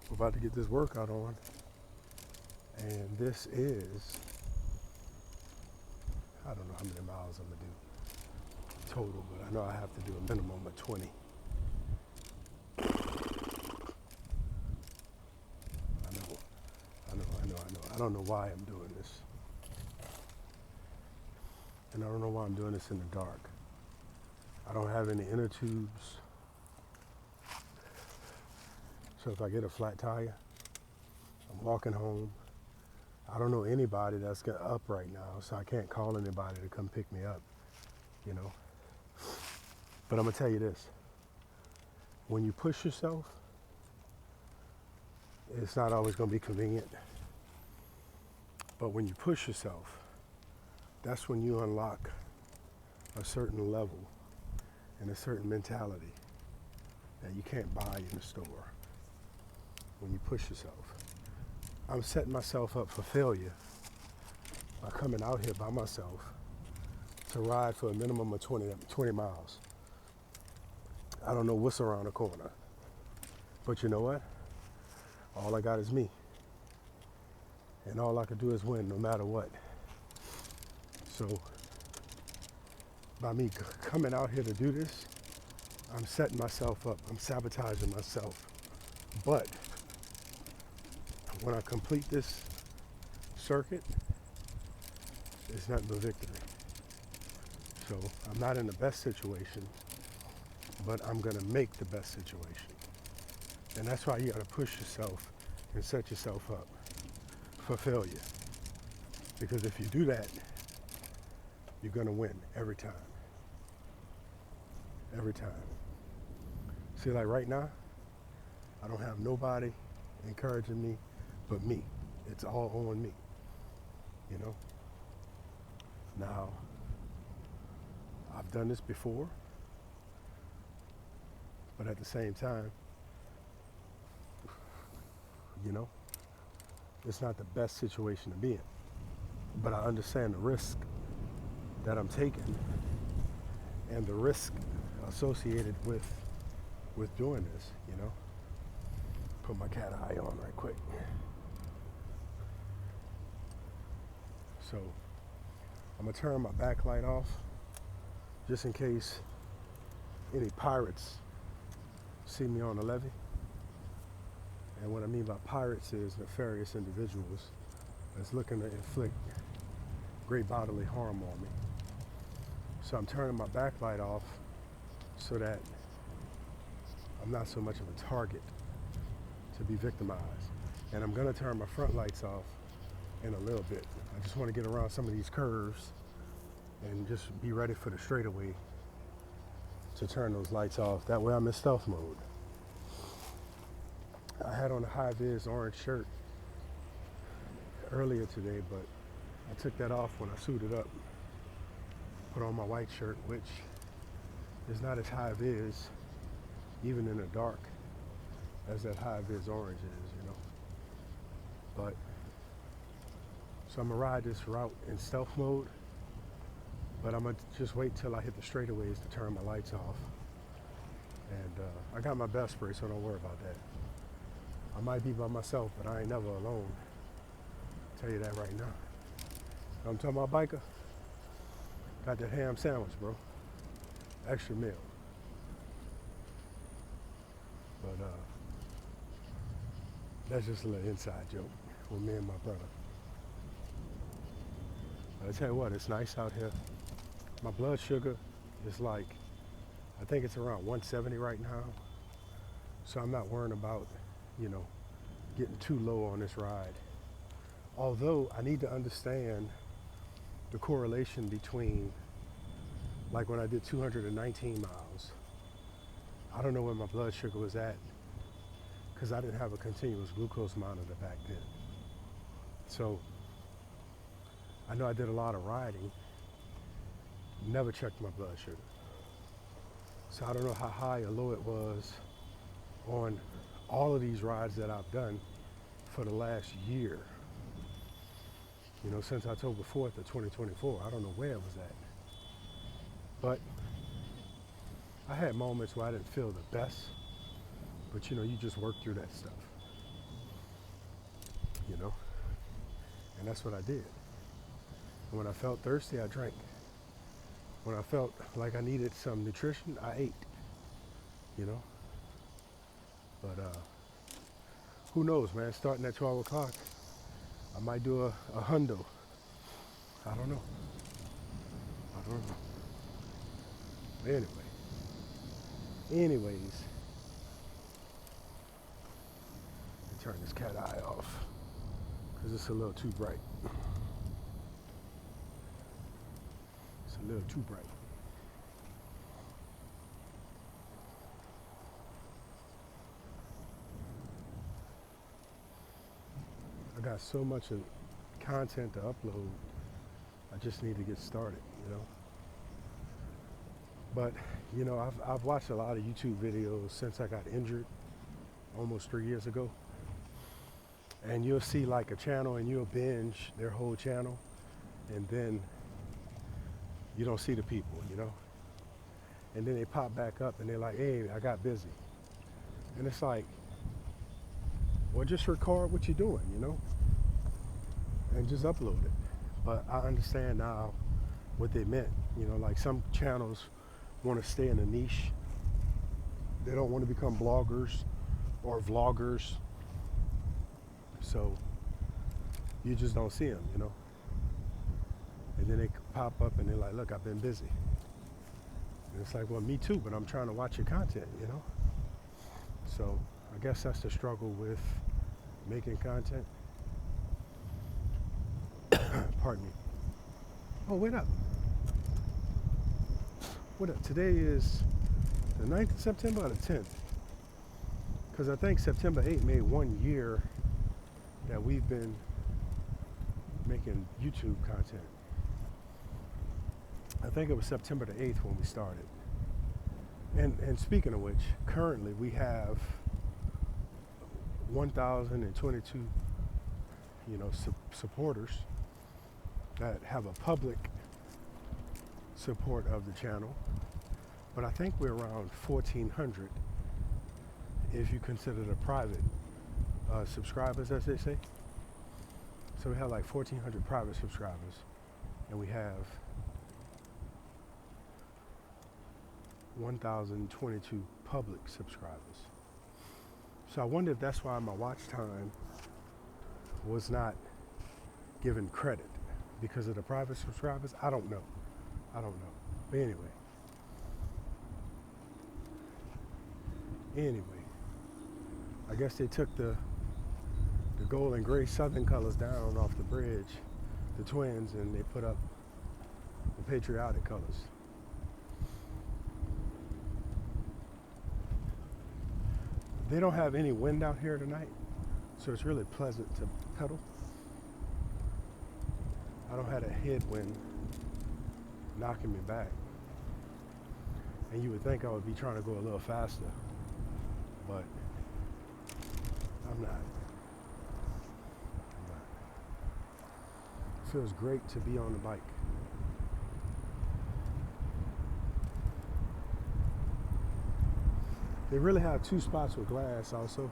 We're about to get this workout on. And this is, I don't know how many miles I'm gonna do total, but I know I have to do a minimum of 20. I don't know why I'm doing this. And I don't know why I'm doing this in the dark. I don't have any inner tubes. So if I get a flat tire, I'm walking home. I don't know anybody that's up right now, so I can't call anybody to come pick me up, you know. But I'm gonna tell you this. When you push yourself, it's not always gonna be convenient. But when you push yourself, that's when you unlock a certain level and a certain mentality that you can't buy in the store. When you push yourself. I'm setting myself up for failure by coming out here by myself to ride for a minimum of 20 miles. I don't know what's around the corner. But you know what? All I got is me. And all I can do is win no matter what. So by me coming out here to do this, I'm setting myself up. I'm sabotaging myself. But when I complete this circuit, it's nothing but victory. So I'm not in the best situation, but I'm gonna make the best situation. And that's why you gotta push yourself and set yourself up for failure. Because if you do that, you're gonna win every time. Every time. See, like right now, I don't have nobody encouraging me but me. It's all on me, you know? Now, I've done this before, but at the same time, you know, it's not the best situation to be in. But I understand the risk that I'm taking and the risk associated with doing this, you know? Put my cat eye on right quick. So I'm gonna turn my backlight off just in case any pirates see me on the levee. And what I mean by pirates is nefarious individuals that's looking to inflict great bodily harm on me. So I'm turning my backlight off so that I'm not so much of a target to be victimized. And I'm gonna turn my front lights off in a little bit. I just wanna get around some of these curves and just be ready for the straightaway to turn those lights off. That way I'm in stealth mode. I had on a high-vis orange shirt earlier today, but I took that off when I suited up. Put on my white shirt, which is not as high-vis, even in the dark, as that high-vis orange is, you know. But, so I'm gonna ride this route in stealth mode, but I'm gonna just wait till I hit the straightaways to turn my lights off. And I got my best spray, so don't worry about that. I might be by myself, but I ain't never alone. I'll tell you that right now. I'm talking about biker. Got that ham sandwich, bro. Extra meal. But that's just a little inside joke with me and my brother. But I tell you what, it's nice out here. My blood sugar is like, I think it's around 170 right now. So I'm not worrying about, you know, getting too low on this ride. Although I need to understand the correlation between, like when I did 219 miles, I don't know where my blood sugar was at because I didn't have a continuous glucose monitor back then. So I know I did a lot of riding, never checked my blood sugar. So I don't know how high or low it was on all of these rides that I've done for the last year. You know, since October 4th of 2024, I don't know where it was at. But I had moments where I didn't feel the best, but you know, you just work through that stuff. you know, and that's what I did. And when I felt thirsty, I drank. When I felt like I needed some nutrition, I ate, you know. But who knows, man? Starting at 12 o'clock, I might do a hundo. I don't know. I don't know. But anyways, let me turn this cat eye off because it's a little too bright. It's a little too bright. I got so much of content to upload. I just need to get started, you know. But you know, I've watched a lot of YouTube videos since I got injured almost 3 years ago. And you'll see like a channel and you'll binge their whole channel, and then you don't see the people, you know. And then they pop back up and they're like, hey, I got busy. And it's like, well, just record what you're doing, you know, and just upload it. But I understand now what they meant. You know, like some channels want to stay in a niche. They don't want to become bloggers or vloggers. So you just don't see them, you know. And then they pop up and they're like, look, I've been busy. And it's like, well, me too, but I'm trying to watch your content, you know. So I guess that's the struggle with making content. Pardon me. Oh, wait up. What up? Today is the 9th of September or the 10th? Because I think September 8th made 1 year that we've been making YouTube content. I think it was September the 8th when we started. And speaking of which, currently we have 1,022, you know, supporters that have a public support of the channel. But I think we're around 1,400 if you consider the private subscribers, as they say. So we have like 1,400 private subscribers, and we have 1,022 public subscribers. So I wonder if that's why my watch time was not given credit because of the private subscribers. I don't know. But anyway, I guess they took the gold and gray Southern colors down off the bridge, the Twins, and they put up the patriotic colors. They don't have any wind out here tonight, so it's really pleasant to pedal. I don't have a headwind knocking me back. And you would think I would be trying to go a little faster, but I'm not. It feels great to be on the bike. They really have two spots with glass also,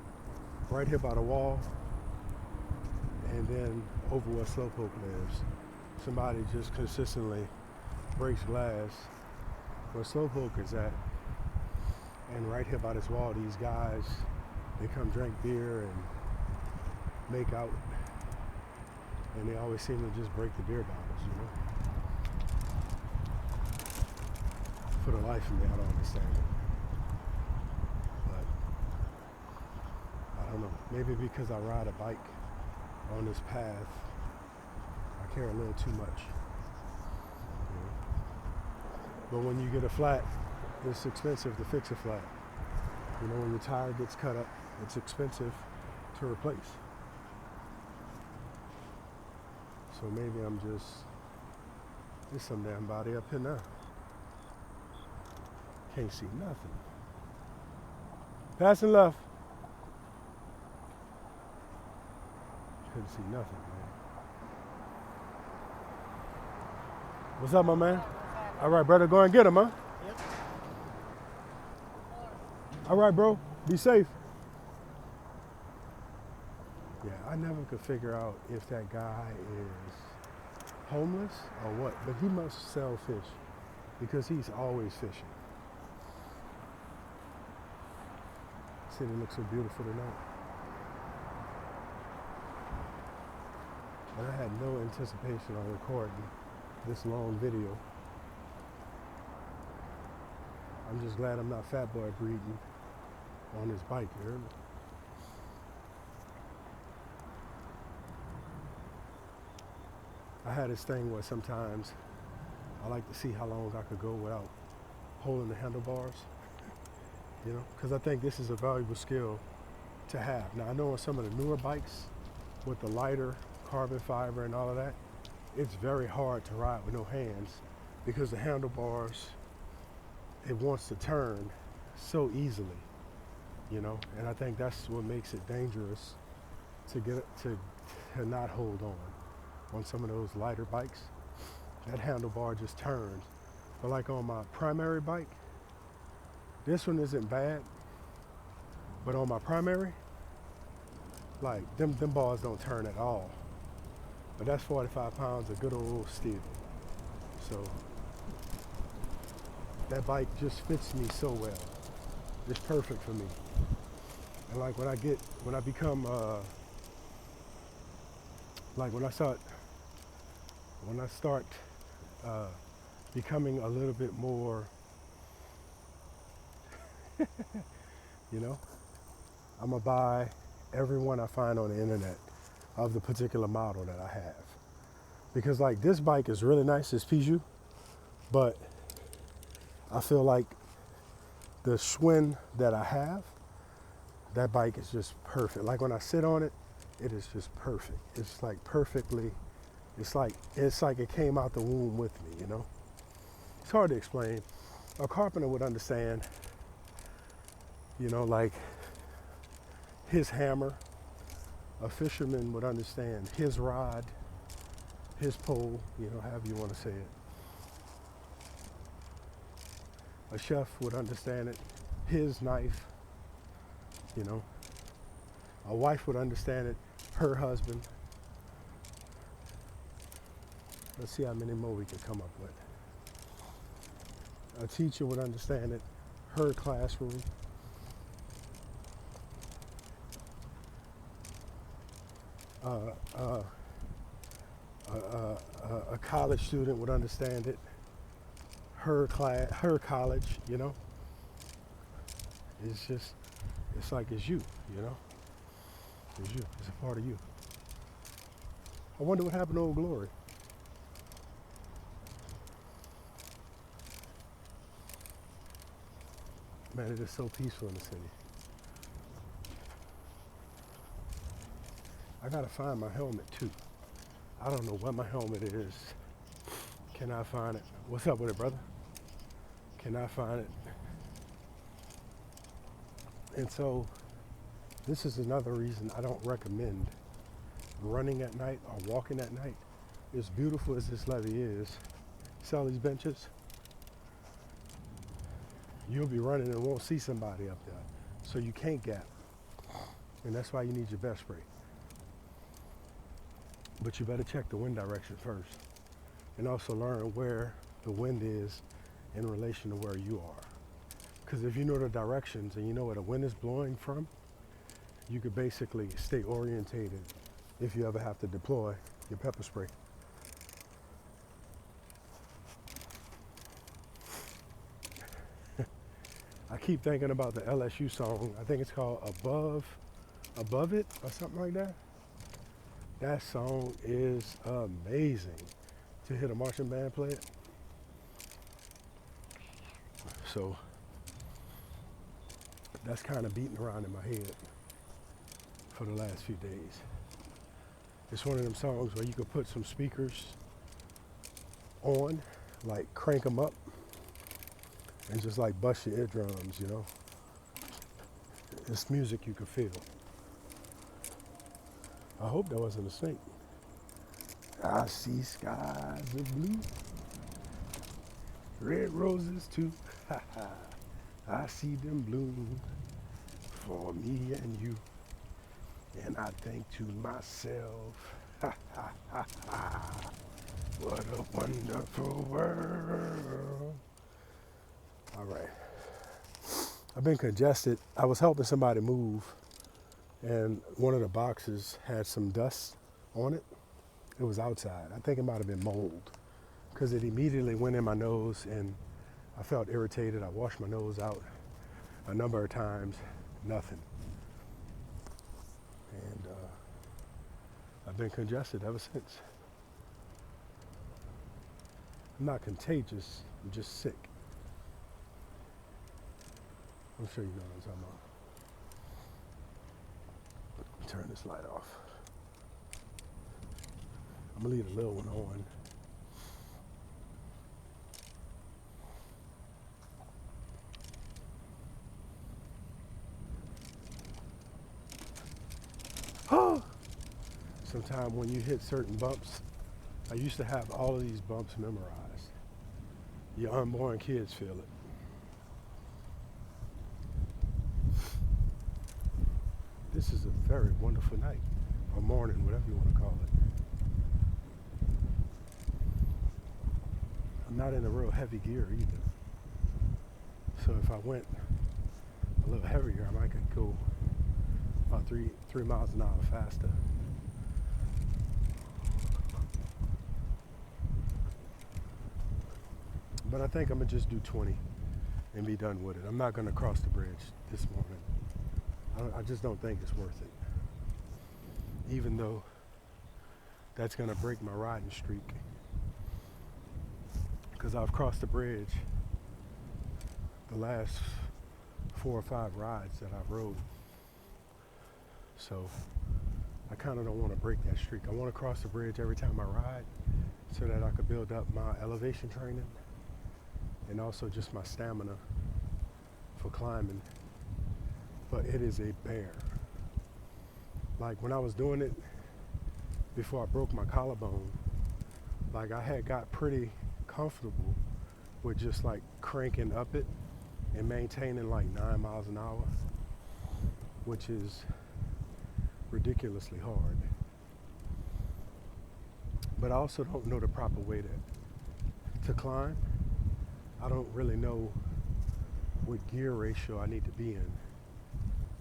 right here by the wall, and then over where Slowpoke lives. Somebody just consistently breaks glass where Slowpoke is at. And right here by this wall, these guys, they come drink beer and make out. And they always seem to just break the beer bottles, you know? For the life of me, I don't understand it. But I don't know. Maybe because I ride a bike on this path, I care a little too much. You know? But when you get a flat, it's expensive to fix a flat. You know, when your tire gets cut up, it's expensive to replace. So maybe I'm just, there's some damn body up here now. Can't see nothing. Passing left. Couldn't see nothing, man. What's up, my man? All right, brother, go and get him, huh? Yep. All right, bro, be safe. Yeah, I never could figure out if that guy is homeless or what, but he must sell fish because he's always fishing. City looks so beautiful tonight. And I had no anticipation on recording this long video. I'm just glad I'm not fat boy breeding on this bike, you heard me? I had this thing where sometimes I like to see how long I could go without holding the handlebars, you know, because I think this is a valuable skill to have. Now I know on some of the newer bikes with the lighter carbon fiber and all of that, it's very hard to ride with no hands because the handlebars, it wants to turn so easily, you know, and I think that's what makes it dangerous to get to not hold on some of those lighter bikes. That handlebar just turns. But like on my primary bike, this one isn't bad, but on my primary, like them bars don't turn at all. But that's 45 pounds of good old steel. So that bike just fits me so well. It's perfect for me. And like when I become, like when I start becoming a little bit more, you know, I'm gonna buy every one I find on the internet of the particular model that I have. Because like this bike is really nice, it's Peugeot, but I feel like the Schwinn that I have, that bike is just perfect. Like when I sit on it, it is just perfect. It's like perfectly, it's like it came out the womb with me, you know? It's hard to explain. A carpenter would understand, you know, like his hammer. A fisherman would understand his rod, his pole, you know, however you want to say it. A chef would understand it, his knife, you know. A wife would understand it, her husband. Let's see how many more we can come up with. A teacher would understand it, her classroom. A college student would understand it, her class, her college, you know. It's like it's you, you know. It's you, it's a part of you. I wonder what happened to Old Glory. Man, it is so peaceful in the city. I gotta find my helmet too. I don't know what my helmet is. Can I find it? What's up with it, brother? Can I find it? And so this is another reason I don't recommend running at night or walking at night. As beautiful as this levee is, see all these benches? You'll be running and won't see somebody up there. So you can't gap. And that's why you need your best spray. But you better check the wind direction first. And also learn where the wind is in relation to where you are. Because if you know the directions and you know where the wind is blowing from, you could basically stay orientated if you ever have to deploy your pepper spray. I keep thinking about the LSU song. I think it's called Above It or something like that. That song is amazing. To hear the marching band play it. So that's kind of beating around in my head for the last few days. It's one of them songs where you could put some speakers on, like crank them up, and just like bust your eardrums, you know. It's music you can feel. I hope that wasn't a snake. I see skies of blue, red roses too. I see them bloom for me and you. And I think to myself, ha ha ha ha, what a wonderful world. All right. I've been congested. I was helping somebody move, and one of the boxes had some dust on it. It was outside. I think it might have been mold because it immediately went in my nose, and I felt irritated. I washed my nose out a number of times, nothing. And I've been congested ever since. I'm not contagious, I'm just sick. I'm sure you know what I'm talking about. Turn this light off. I'm gonna leave the little one on. Sometimes when you hit certain bumps, I used to have all of these bumps memorized. Your unborn kids feel it. This is a very wonderful night, or morning, whatever you want to call it. I'm not in a real heavy gear either. So if I went a little heavier, I might could go about three miles an hour faster. But I think I'm gonna just do 20 and be done with it. I'm not gonna cross the bridge this morning. I just don't think it's worth it. Even though that's gonna break my riding streak. Because I've crossed the bridge the last 4 or 5 rides that I've rode. So I kind of don't want to break that streak. I want to cross the bridge every time I ride so that I could build up my elevation training and also just my stamina for climbing. But it is a bear. Like when I was doing it before I broke my collarbone, like I had got pretty comfortable with just like cranking up it and maintaining like 9 miles an hour, which is ridiculously hard. But I also don't know the proper way to climb. I don't really know what gear ratio I need to be in.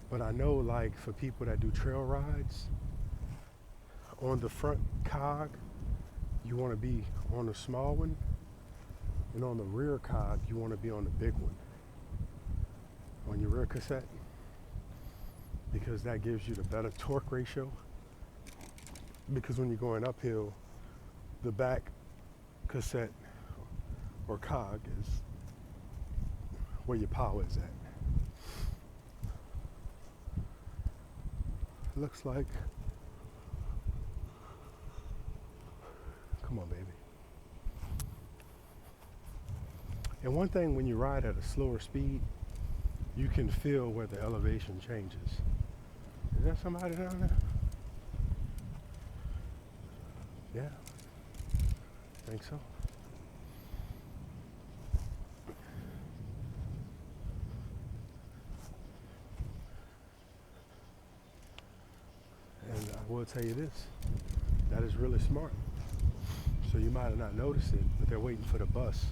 But I know like for people that do trail rides, on the front cog, you want to be on the small one, and on the rear cog, you want to be on the big one, on your rear cassette, because that gives you the better torque ratio. Because when you're going uphill, the back cassette or cog is where your power is at. Looks like, come on baby. And one thing, when you ride at a slower speed, you can feel where the elevation changes. Is that somebody down there? Yeah, I think so. And I will tell you this, that is really smart. So you might have not noticed it, but they're waiting for the bus.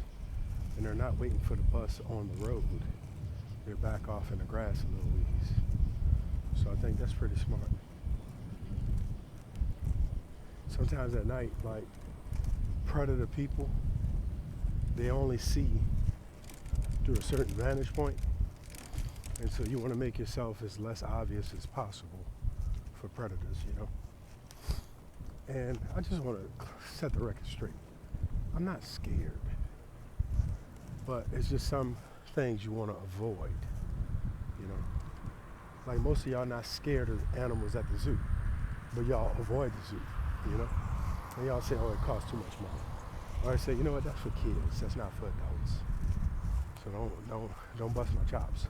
And they're not waiting for the bus on the road. They're back off in the grass a little ways. So I think that's pretty smart. Sometimes at night, like predator people, they only see through a certain vantage point. And so you want to make yourself as less obvious as possible for predators, you know. And I just want to set the record straight. I'm not scared, but it's just some things you want to avoid, you know. Like most of y'all not scared of animals at the zoo, but y'all avoid the zoo, you know. And y'all say, oh, it costs too much money. Or I say, you know what, that's for kids, that's not for adults. So don't bust my chops.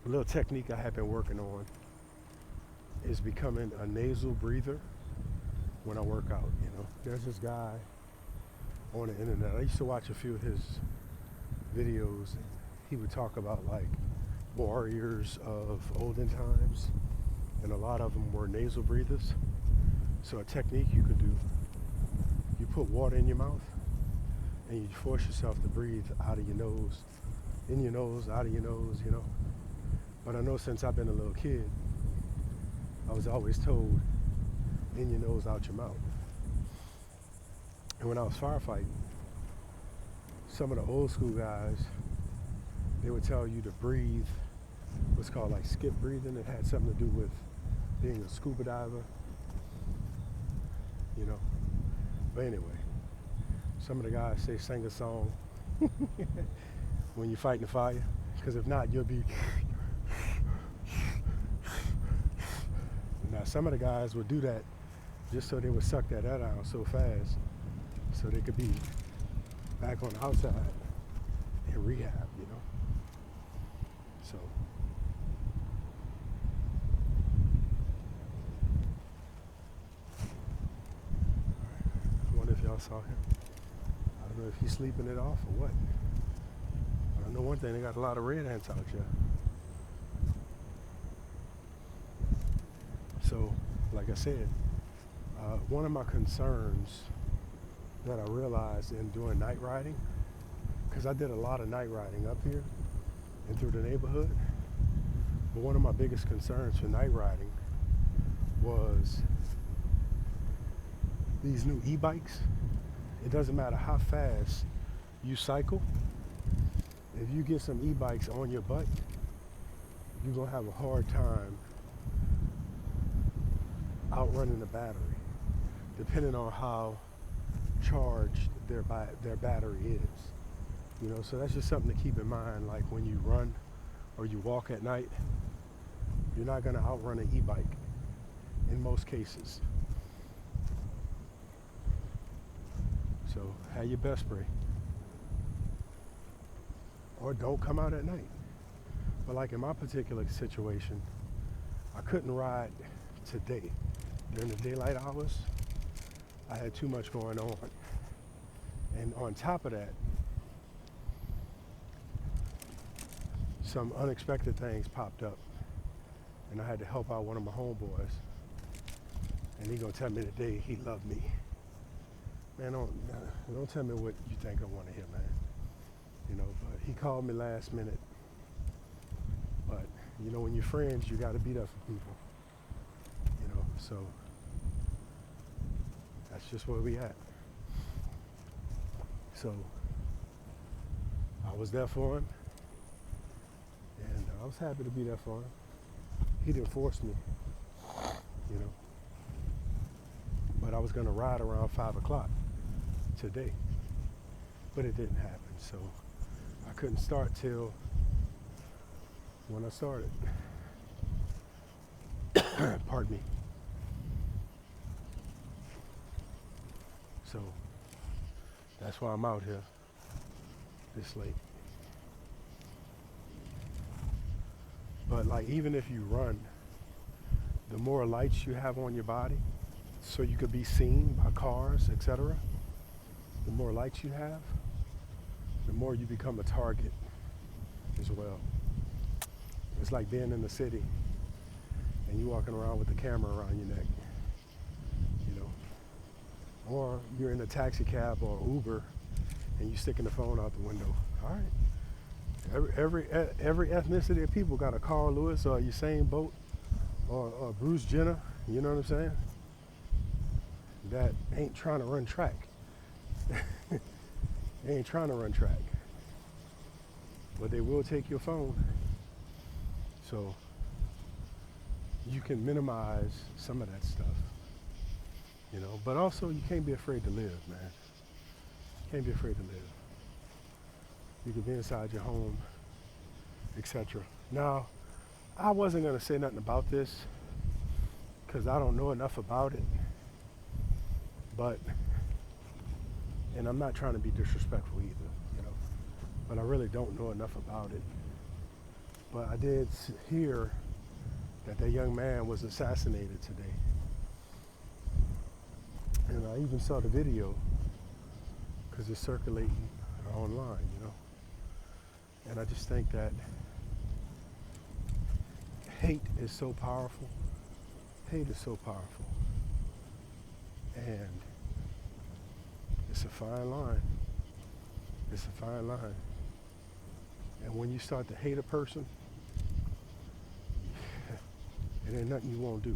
A little technique I have been working on is becoming a nasal breather when I work out, you know. There's this guy on the internet. I used to watch a few of his videos. He would talk about like warriors of olden times, and a lot of them were nasal breathers. So a technique you could do, you put water in your mouth and you force yourself to breathe out of your nose, in your nose, out of your nose, you know. But I know since I've been a little kid, I was always told, in your nose, out your mouth. And when I was firefighting, some of the old school guys, they would tell you to breathe what's called like skip breathing. It had something to do with being a scuba diver, you know. But anyway, some of the guys say sing a song when you're fighting the fire, because if not, you'll be. Now, some of the guys would do that just so they would suck that air out so fast so they could be back on the outside in rehab, you know. So, I wonder if y'all saw him. I don't know if he's sleeping it off or what. But I know one thing, they got a lot of red ants out here. So, like I said, one of my concerns that I realized in doing night riding, because I did a lot of night riding up here and through the neighborhood, but one of my biggest concerns for night riding was these new e-bikes. It doesn't matter how fast you cycle, if you get some e-bikes on your butt, you're gonna have a hard time outrunning the battery, depending on how charged their battery is. You know, so that's just something to keep in mind. Like when you run or you walk at night, you're not going to outrun an e-bike in most cases. So have your best spray, or don't come out at night. But like in my particular situation, I couldn't ride today. During the daylight hours, I had too much going on. And on top of that, some unexpected things popped up. And I had to help out one of my homeboys. And he gonna tell me today he loved me. Man, don't tell me what you think I wanna hear, man. You know, but he called me last minute. But, you know, when you're friends, you gotta be there for people. You know, so that's just where we at. So I was there for him, and I was happy to be there for him. He didn't force me, you know. But I was gonna ride around 5 o'clock today, but it didn't happen. So I couldn't start till when I started. Pardon me. So that's why I'm out here this late. But like, even if you run, the more lights you have on your body, so you could be seen by cars, etc., the more lights you have, the more you become a target as well. It's like being in the city and you walking around with the camera around your neck, you know. Or you're in a taxi cab or Uber and you sticking the phone out the window. All right. Every ethnicity of people got a Carl Lewis or Usain Bolt or Bruce Jenner, you know what I'm saying? That ain't trying to run track. They ain't trying to run track. But they will take your phone. So you can minimize some of that stuff. You know, but also you can't be afraid to live, man. You can't be afraid to live. You can be inside your home, etc. Now, I wasn't gonna say nothing about this because I don't know enough about it. But, and I'm not trying to be disrespectful either, you know, but I really don't know enough about it. But I did hear that young man was assassinated today. And I even saw the video because it's circulating online, you know. And I just think that hate is so powerful. Hate is so powerful. And it's a fine line. It's a fine line. And when you start to hate a person, it ain't nothing you won't do.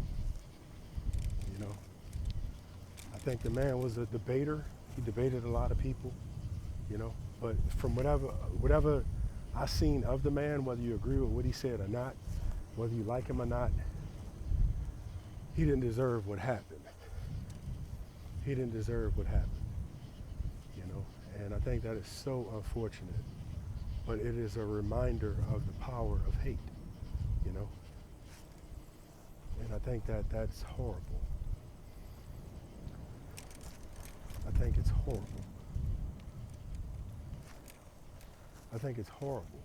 You know, I think the man was a debater. He debated a lot of people, you know, but from whatever I seen of the man, whether you agree with what he said or not, whether you like him or not, he didn't deserve what happened. He didn't deserve what happened, you know, and I think that is so unfortunate, but it is a reminder of the power of hate, you know, and I think that that's horrible. I think it's horrible. I think it's horrible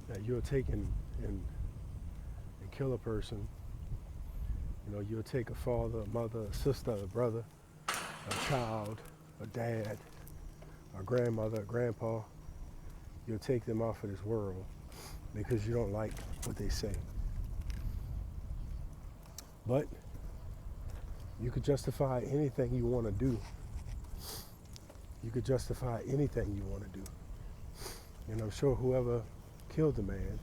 that you'll take and kill a person. You know, you'll take a father, a mother, a sister, a brother, a child, a dad, a grandmother, a grandpa. You'll take them off of this world because you don't like what they say. But you could justify anything you want to do. You could justify anything you want to do. And I'm sure whoever killed the man,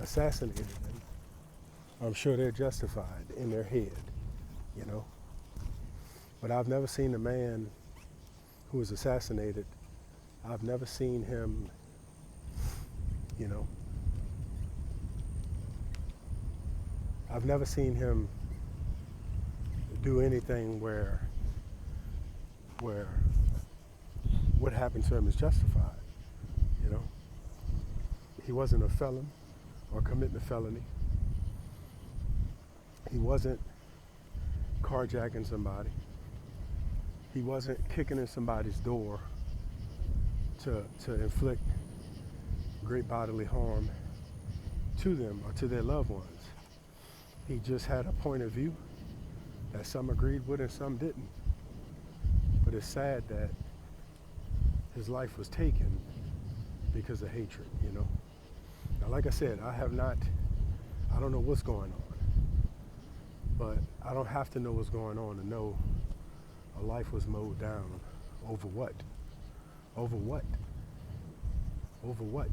assassinated him, I'm sure they're justified in their head, you know. But I've never seen the man who was assassinated, I've never seen him, you know, I've never seen him do anything where what happened to him is justified, you know. He wasn't a felon or committing a felony. He wasn't carjacking somebody. He wasn't kicking in somebody's door to inflict great bodily harm to them or to their loved ones. He just had a point of view that some agreed with and some didn't. But it's sad that his life was taken because of hatred, you know. Now, like I said, I don't know what's going on. But I don't have to know what's going on to know a life was mowed down. Over what? Over what? Over what?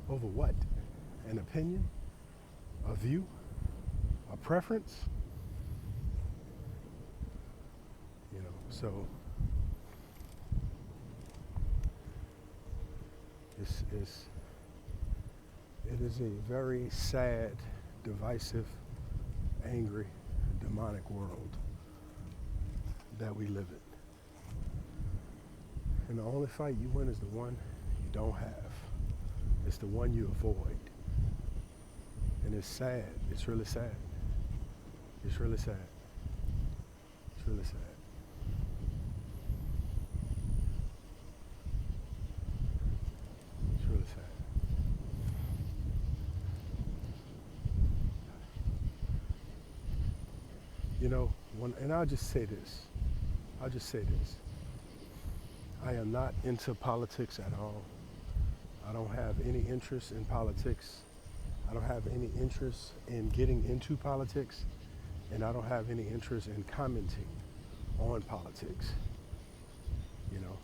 Over what? An opinion? A view? A preference? You know, so it is a very sad, divisive, angry, demonic world that we live in. And the only fight you win is the one you don't have. It's the one you avoid. And it's sad. It's really sad. It's really sad. It's really sad. It's really sad. You know, and I'll just say this. I am not into politics at all. I don't have any interest in politics. I don't have any interest in getting into politics. And I don't have any interest in commenting on politics. You know.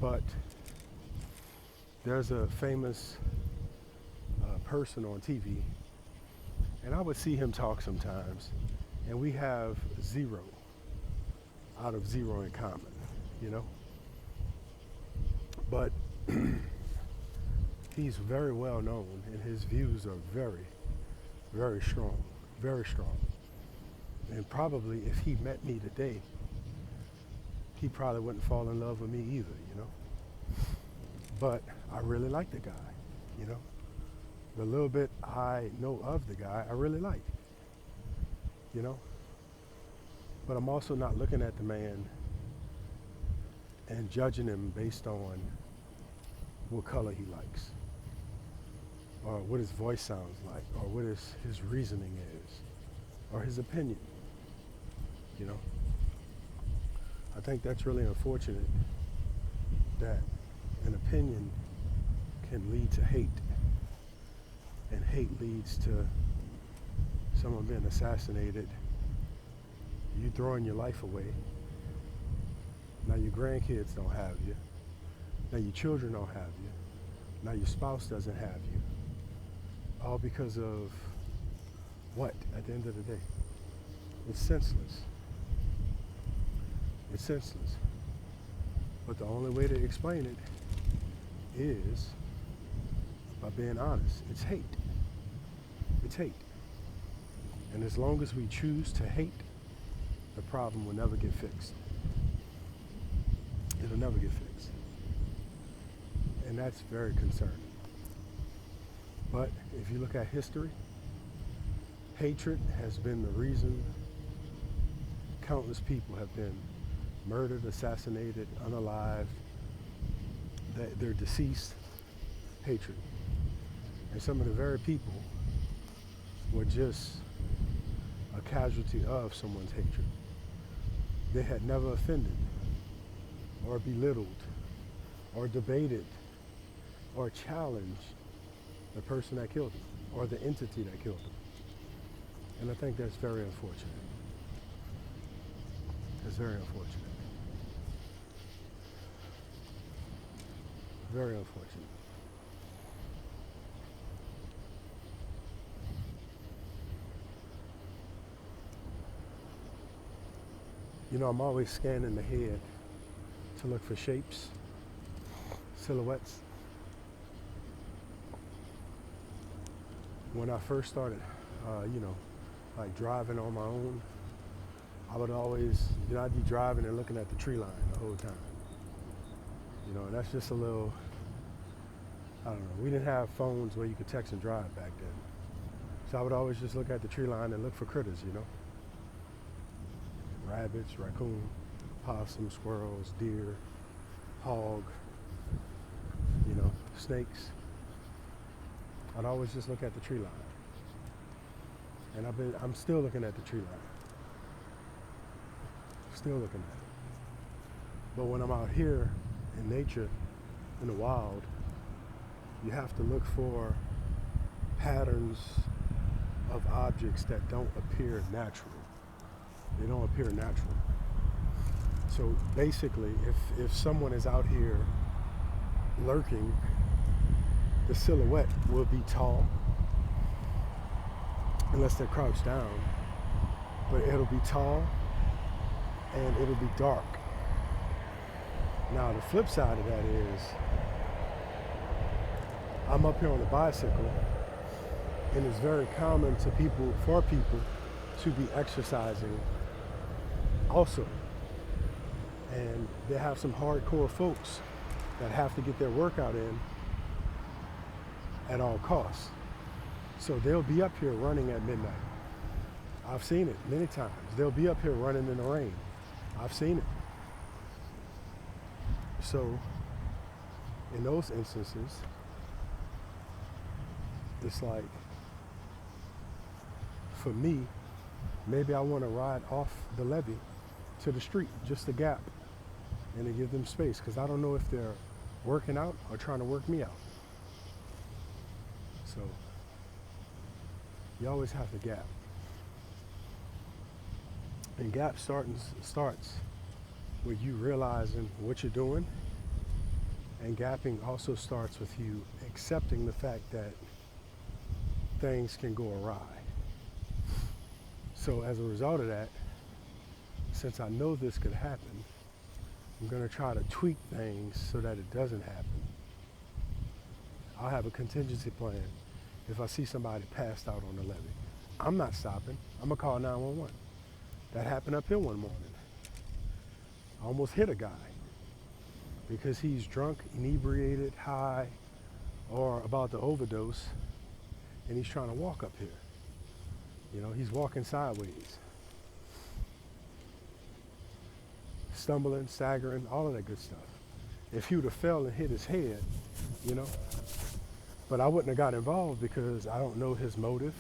But there's a famous person on TV, and I would see him talk sometimes, and we have 0 out of 0 in common, you know? But he's very well known, and his views are very, very strong, very strong. And probably if he met me today, he probably wouldn't fall in love with me either, you know? But I really like the guy, you know? The little bit I know of the guy, I really like, you know? But I'm also not looking at the man and judging him based on what color he likes, or what his voice sounds like, or what his reasoning is, or his opinion, you know? I think that's really unfortunate that an opinion can lead to hate. And hate leads to someone being assassinated, you throwing your life away. Now your grandkids don't have you. Now your children don't have you. Now your spouse doesn't have you. All because of what at the end of the day? It's senseless. It's senseless. But the only way to explain it is by being honest. It's hate. It's hate. And as long as we choose to hate, the problem will never get fixed. It'll never get fixed. And that's very concerning. But if you look at history, hatred has been the reason countless people have been murdered, assassinated, unalived, they're deceased. Hatred. And some of the very people were just a casualty of someone's hatred. They had never offended or belittled or debated or challenged the person that killed them or the entity that killed them. And I think that's very unfortunate. It's very unfortunate. Very unfortunate. You know, I'm always scanning the head to look for shapes, silhouettes. When I first started, like driving on my own, I would always, I'd be driving and looking at the tree line the whole time. And that's just a little, I don't know, we didn't have phones where you could text and drive back then. So I would always just look at the tree line and look for critters, Rabbits, raccoon, possum, squirrels, deer, hog, snakes. I'd always just look at the tree line. And I'm still looking at the tree line. Still looking at it. But when I'm out here in nature, in the wild, you have to look for patterns of objects that don't appear natural. They don't appear natural. So basically, if someone is out here lurking, the silhouette will be tall, unless they're crouched down, but it'll be tall and it'll be dark. Now the flip side of that is, I'm up here on a bicycle, and it's very common for people to be exercising also. And they have some hardcore folks that have to get their workout in at all costs. So they'll be up here running at midnight. I've seen it many times. They'll be up here running in the rain. I've seen it. So in those instances, it's like, for me, maybe I want to ride off the levee to the street, just a gap, and to give them space, because I don't know if they're working out or trying to work me out. So you always have to gap. And gap starts with you realizing what you're doing, and gapping also starts with you accepting the fact that things can go awry. So as a result of that, since I know this could happen, I'm going to try to tweak things so that it doesn't happen. I'll have a contingency plan if I see somebody passed out on the levee. I'm not stopping. I'm going to call 911. That happened up here one morning. I almost hit a guy because he's drunk, inebriated, high, or about to overdose, and he's trying to walk up here. He's walking sideways, stumbling, staggering, all of that good stuff. If he would have fell and hit his head, but I wouldn't have got involved because I don't know his motive.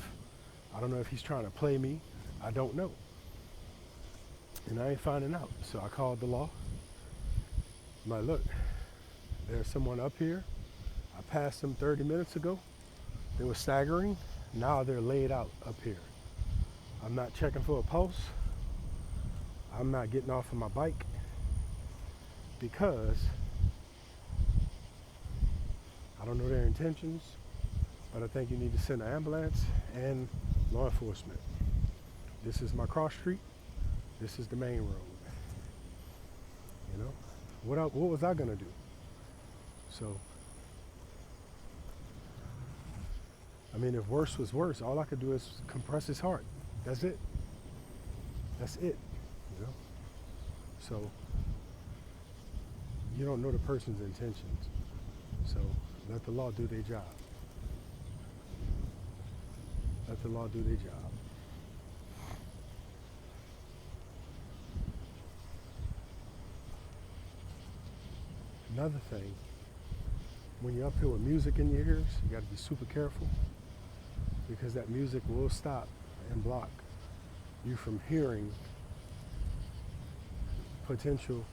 I don't know if he's trying to play me. I don't know. And I ain't finding out. So I called the law. I'm like, look, there's someone up here. I passed them 30 minutes ago. They were staggering. Now they're laid out up here. I'm not checking for a pulse. I'm not getting off of my bike because I don't know their intentions, but I think you need to send an ambulance and law enforcement. This is my cross street. This is the main road. You know, what was I gonna do? So, I mean, if worse was worse, all I could do is compress his heart. That's it. That's it. You know. So you don't know the person's intentions. So let the law do their job. Let the law do their job. Another thing, when you're up here with music in your ears, you got to be super careful because that music will stop and block you from hearing potential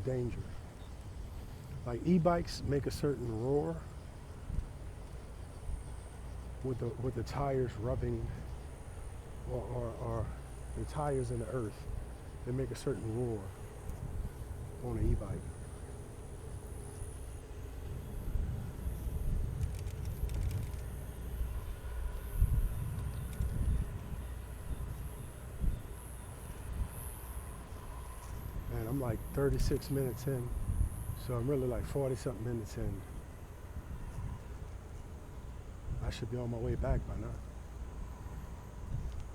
danger. Like e-bikes make a certain roar with the tires rubbing or the tires in the earth. They make a certain roar on an e-bike. And I'm like 36 minutes in, so I'm really like 40 something minutes in. I should be on my way back by now.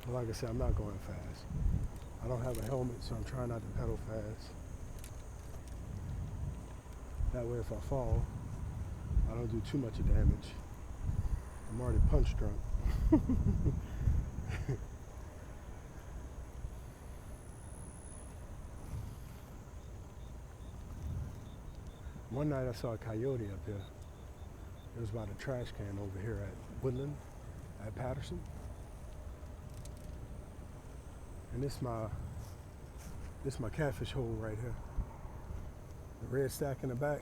But like I said, I'm not going fast. I don't have a helmet, so I'm trying not to pedal fast. That way if I fall, I don't do too much of damage. I'm already punch drunk. One night I saw a coyote up here. It was by the trash can over here at Woodland, at Patterson. And this my catfish hole right here. The red stack in the back,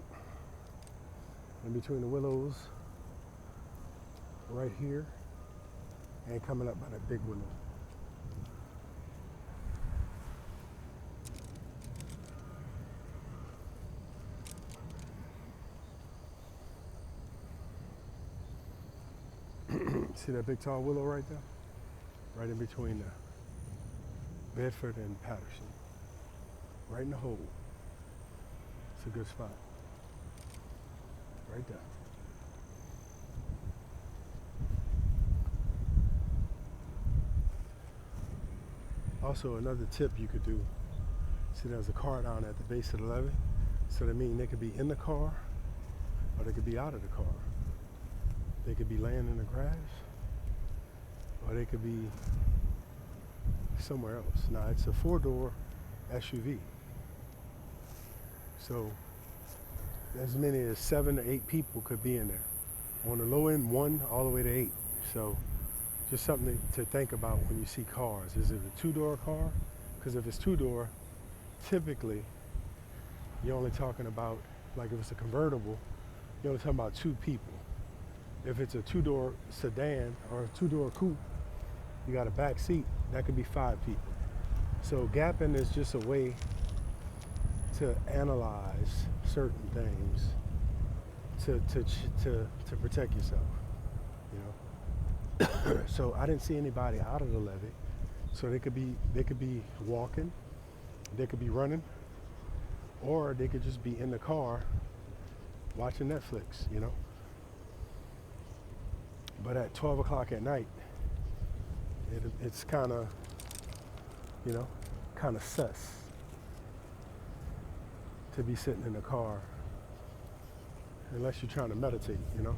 in between the willows, right here, and coming up by that big willow. See that big tall willow right there? Right in between Bedford and Patterson. Right in the hole. It's a good spot. Right there. Also, another tip you could do. See, there's a car down at the base of the levee. So that means they could be in the car or they could be out of the car. They could be laying in the grass or they could be somewhere else. Now, it's a 4-door SUV. So as many as 7 to 8 people could be in there. On the low end, 1 all the way to 8. So just something to think about when you see cars. Is it a 2-door car? Because if it's 2-door, typically you're only talking about, like if it's a convertible, you're only talking about 2 people. If it's a 2-door sedan or a 2-door coupe, you got a back seat, that could be 5 people. So gapping is just a way to analyze certain things to protect yourself, you know. So I didn't see anybody out of the levee. So they could be walking, they could be running, or they could just be in the car watching Netflix, you know. But at 12 o'clock at night, it's kind of, you know, kind of sus to be sitting in the car unless you're trying to meditate, you know.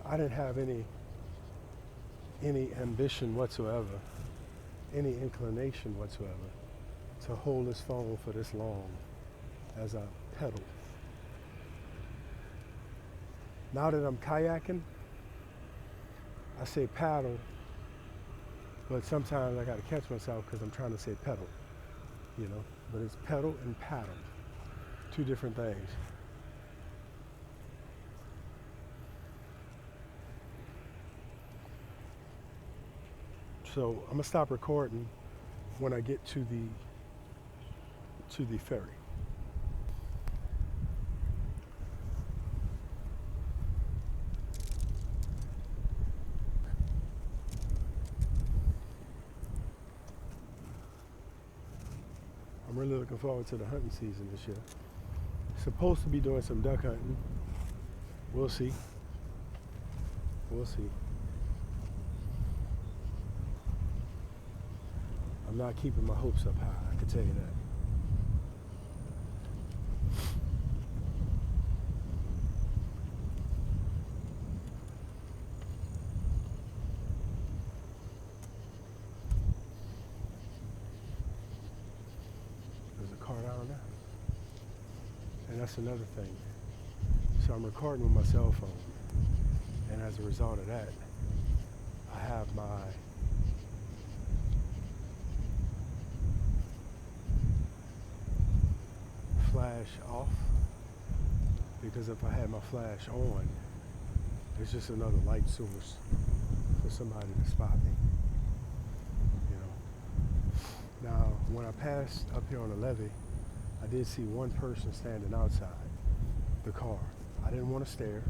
I didn't have any ambition whatsoever, any inclination whatsoever to hold this phone for this long as I pedal. Now that I'm kayaking, I say paddle But sometimes I gotta catch myself because I'm trying to say pedal, you know. But it's pedal and paddle, two different things. So I'm gonna stop recording when I get to the ferry. I'm really looking forward to the hunting season this year. Supposed to be doing some duck hunting. We'll see. We'll see. I'm not keeping my hopes up high, I can tell you that. There's a car down there. And that's another thing. So I'm recording with my cell phone. And as a result of that, I have my flash off, because if I had my flash on, it's just another light source for somebody to spot me. You know. Now, when I passed up here on the levee, I did see one person standing outside the car. I didn't want to stare,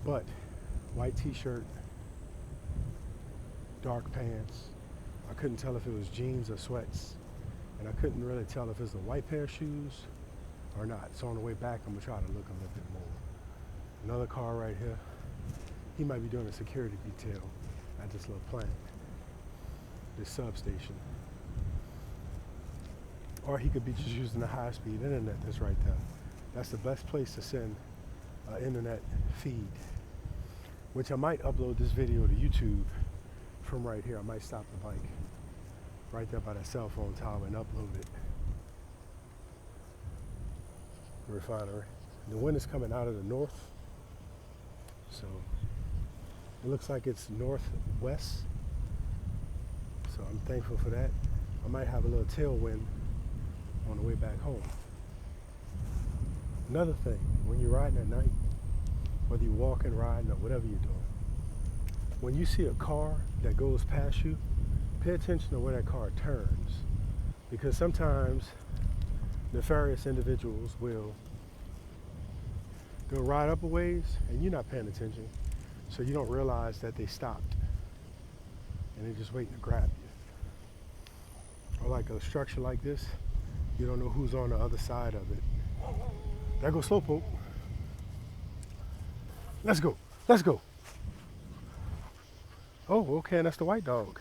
but white t-shirt, dark pants. I couldn't tell if it was jeans or sweats. And I couldn't really tell if it's the white pair of shoes or not. So on the way back, I'm gonna try to look a little bit more. Another car right here. He might be doing a security detail at this little plant, this substation. Or he could be just using the high-speed internet that's right there. That's the best place to send an internet feed, which I might upload this video to YouTube from right here. I might stop the bike right there by that cell phone tower and upload it. The refinery. The wind is coming out of the north, so it looks like it's northwest. So I'm thankful for that. I might have a little tailwind on the way back home. Another thing, when you're riding at night, whether you're walking, riding, or whatever you're doing, when you see a car that goes past you, pay attention to where that car turns, because sometimes nefarious individuals will ride up a ways and you're not paying attention, so you don't realize that they stopped and they're just waiting to grab you. Or like a structure like this, you don't know who's on the other side of it. There goes Slowpoke. Let's go, let's go. Oh, okay, and that's the white dog.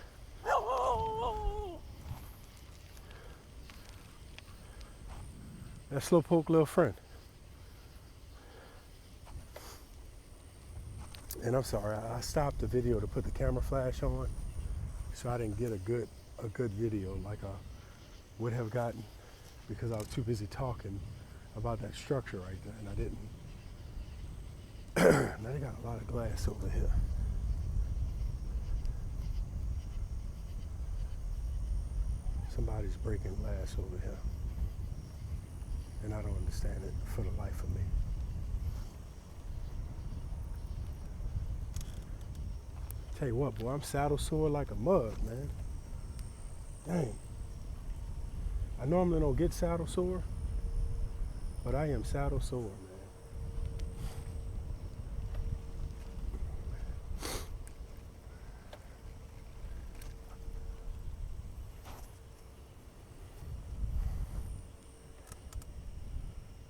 That Slowpoke little friend. And I'm sorry, I stopped the video to put the camera flash on, so I didn't get a good video like I would have gotten, because I was too busy talking about that structure right there, and I didn't. Now they got a lot of glass over here. Somebody's breaking glass over here, and I don't understand it for the life of me. Tell you what, boy, I'm saddle sore like a mug, man. Dang. I normally don't get saddle sore, but I am saddle sore, man.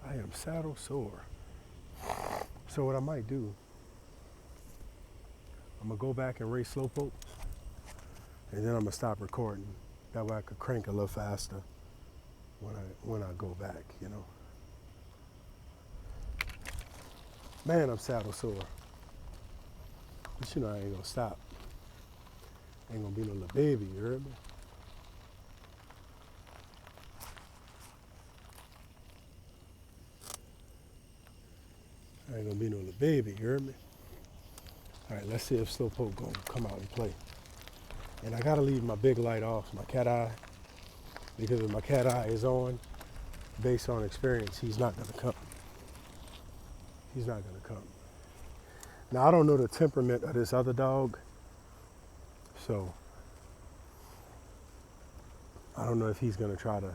I am saddle sore. So what I might do, I'm gonna go back and race Slowpoke, and then I'm gonna stop recording. That way I could crank a little faster when I go back, you know. Man, I'm saddle sore. But you know I ain't gonna stop. Ain't gonna be no little baby, you heard me? I ain't gonna be no little baby, you heard me? All right, let's see if Slowpoke gonna come out and play. And I gotta leave my big light off, my cat eye, because if my cat eye is on, based on experience, he's not gonna come. He's not gonna come. Now I don't know the temperament of this other dog, so I don't know if he's gonna try to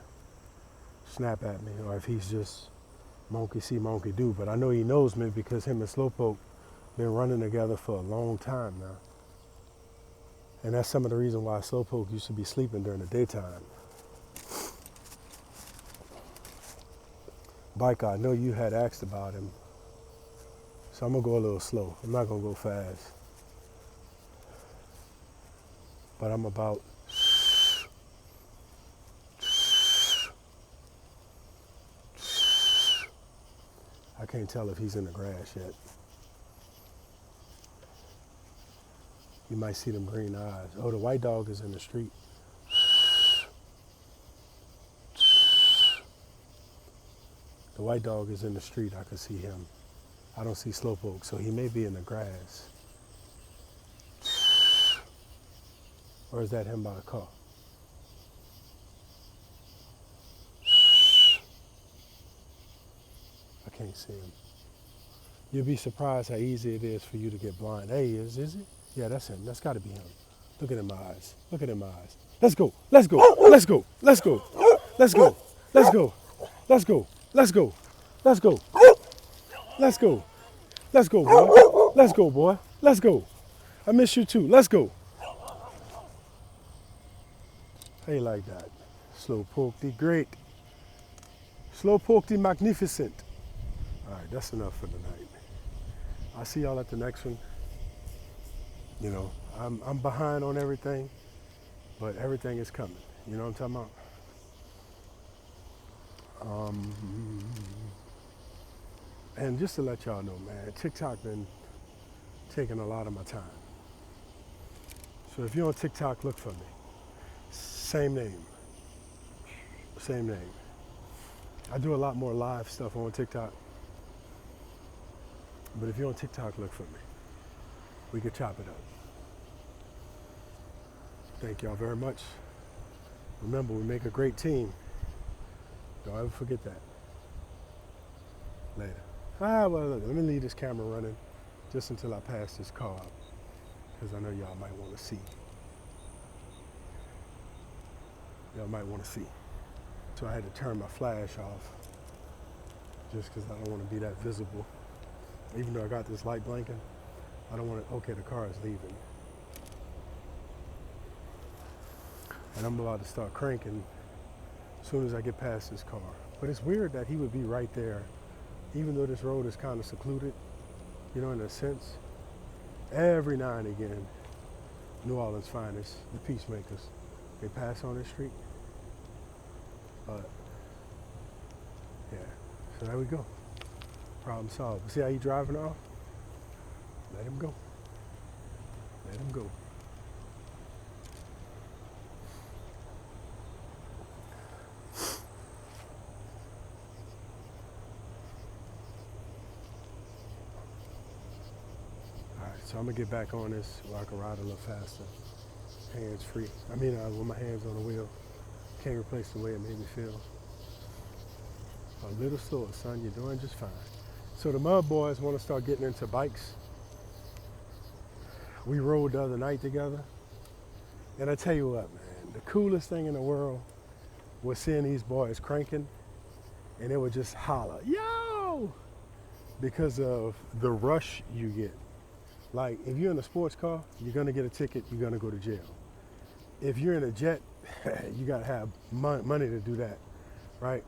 snap at me or if he's just monkey see, monkey do. But I know he knows me because him and Slowpoke been running together for a long time now. And that's some of the reason why Slowpoke used to be sleeping during the daytime. Biker, I know you had asked about him, so I'm gonna go a little slow. I'm not gonna go fast, but I'm about. I can't tell if he's in the grass yet. You might see them green eyes. Oh, the white dog is in the street. The white dog is in the street. I can see him. I don't see Slowpoke, so he may be in the grass. Or is that him by the car? I can't see him. You'll be surprised how easy it is for you to get blind. There he is he? Yeah, that's him. That's gotta be him. Look at him eyes. Look at him eyes. Let's go. Let's go. Let's go. Let's go. Let's go. Let's go. Let's go. Let's go. Let's go. Let's go. Let's go, boy. Let's go, boy. Let's go. I miss you too. Let's go. How you like that? Slowpoke the great. Slowpoke the magnificent. All right, that's enough for tonight. I'll see y'all at the next one. You know, I'm behind on everything, but everything is coming. You know what I'm talking about? And just to let y'all know, man, TikTok been taking a lot of my time. So if you're on TikTok, look for me. Same name. Same name. I do a lot more live stuff on TikTok. But if you're on TikTok, look for me. We could chop it up. Thank y'all very much. Remember, we make a great team. Don't ever forget that. Later. Well, look, let me leave this camera running just until I pass this car up, because I know y'all might want to see. Y'all might want to see. So I had to turn my flash off just because I don't want to be that visible. Even though I got this light blinking, I don't want to. Okay, the car is leaving. And I'm about to start cranking as soon as I get past this car. But it's weird that he would be right there, even though this road is kind of secluded, you know, in a sense. Every now and again, New Orleans finest, the Peacemakers, they pass on this street. But, yeah, so there we go. Problem solved. See how he driving off? Let him go. Let him go. So I'm gonna get back on this where I can ride a little faster, hands free. I mean, with my hands on the wheel. Can't replace the way it made me feel. A little slower, son, you're doing just fine. So the Mud Boys wanna start getting into bikes. We rode the other night together. And I tell you what, man, the coolest thing in the world was seeing these boys cranking and they would just holler, yo! Because of the rush you get. Like, if you're in a sports car, you're gonna get a ticket, you're gonna go to jail. If you're in a jet, you gotta have money to do that, right?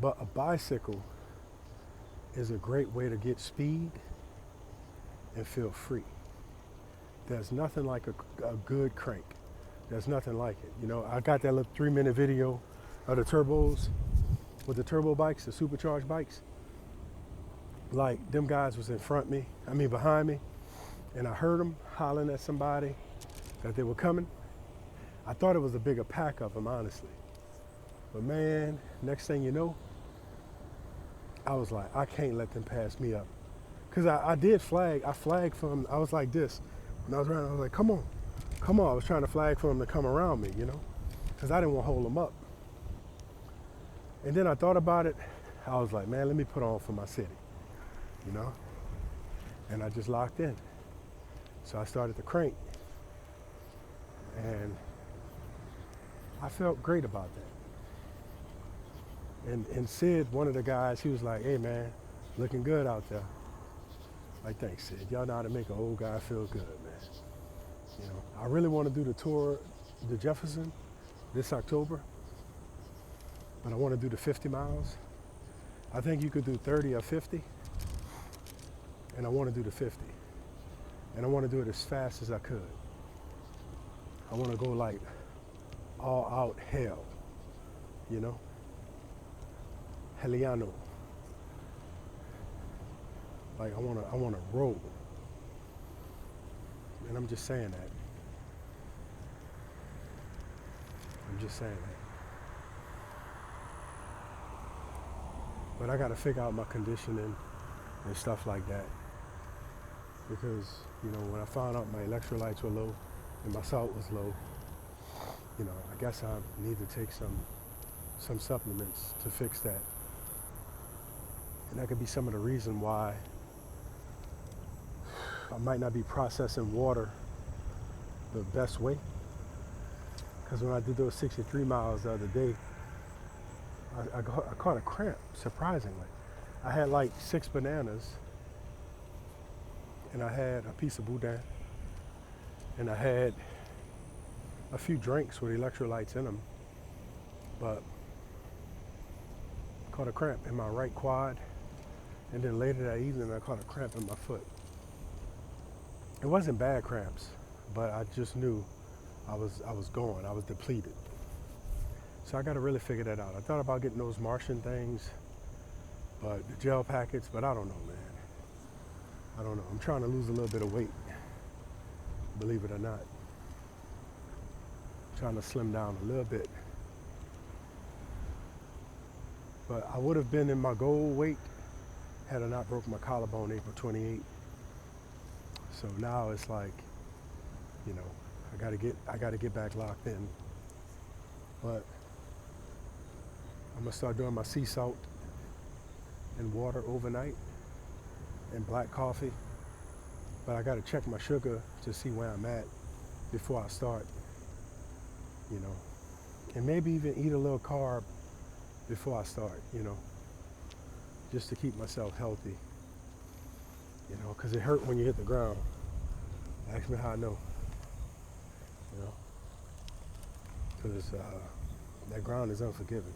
But a bicycle is a great way to get speed and feel free. There's nothing like a good crank. There's nothing like it. You know, I got that little 3-minute video of the turbos with the turbo bikes, the supercharged bikes. Like, them guys was behind me, and I heard them hollering at somebody that they were coming. I thought it was a bigger pack of them, honestly. But man, next thing you know, I was like, I can't let them pass me up. Because I did flag. I flagged for them. I was like this. When I was around, I was like, come on. come on, I was trying to flag for him to come around me, because I didn't want to hold him up. And then I thought about it. I was like, man, let me put on for my city, you know? And I just locked in. So I started to crank. And I felt great about that. And Sid, one of the guys, he was like, hey man, looking good out there. Like, thanks Sid. Y'all know how to make an old guy feel good, man. I really want to do the tour, the Jefferson, this October. But I want to do the 50 miles. I think you could do 30 or 50. And I want to do the 50. And I want to do it as fast as I could. I want to go like all out hell, Heliano. Like I want to roll. And I'm just saying that. I'm just saying that. But I got to figure out my conditioning and stuff like that. Because, when I found out my electrolytes were low and my salt was low, I guess I need to take some supplements to fix that. And that could be some of the reason why I might not be processing water the best way. Because when I did those 63 miles the other day, I caught a cramp, surprisingly. I had like 6 bananas, and I had a piece of boudin, and I had a few drinks with electrolytes in them, but I caught a cramp in my right quad, and then later that evening I caught a cramp in my foot. It wasn't bad cramps, but I just knew I was going, I was depleted. So I got to really figure that out. I thought about getting those Martian things, but the gel packets, but I don't know, man. I don't know. I'm trying to lose a little bit of weight, believe it or not. I'm trying to slim down a little bit. But I would have been in my goal weight had I not broke my collarbone April 28th. So now it's like, I gotta get back locked in. But I'm gonna start doing my sea salt and water overnight and black coffee. But I gotta check my sugar to see where I'm at before I start, and maybe even eat a little carb before I start, just to keep myself healthy, because it hurt when you hit the ground. Ask me how I know, because that ground is unforgiving.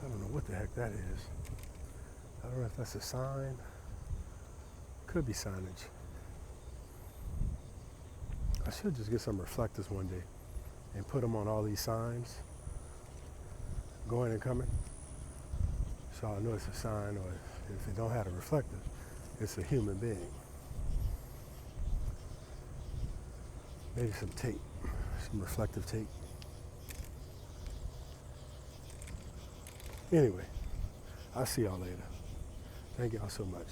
I don't know what the heck that is. I don't know if that's a sign. Could be signage. I should just get some reflectors one day and put them on all these signs, going and coming. So I know it's a sign, or if it don't have a reflector, it's a human being. Maybe some tape, some reflective tape. Anyway, I'll see y'all later. Thank y'all so much.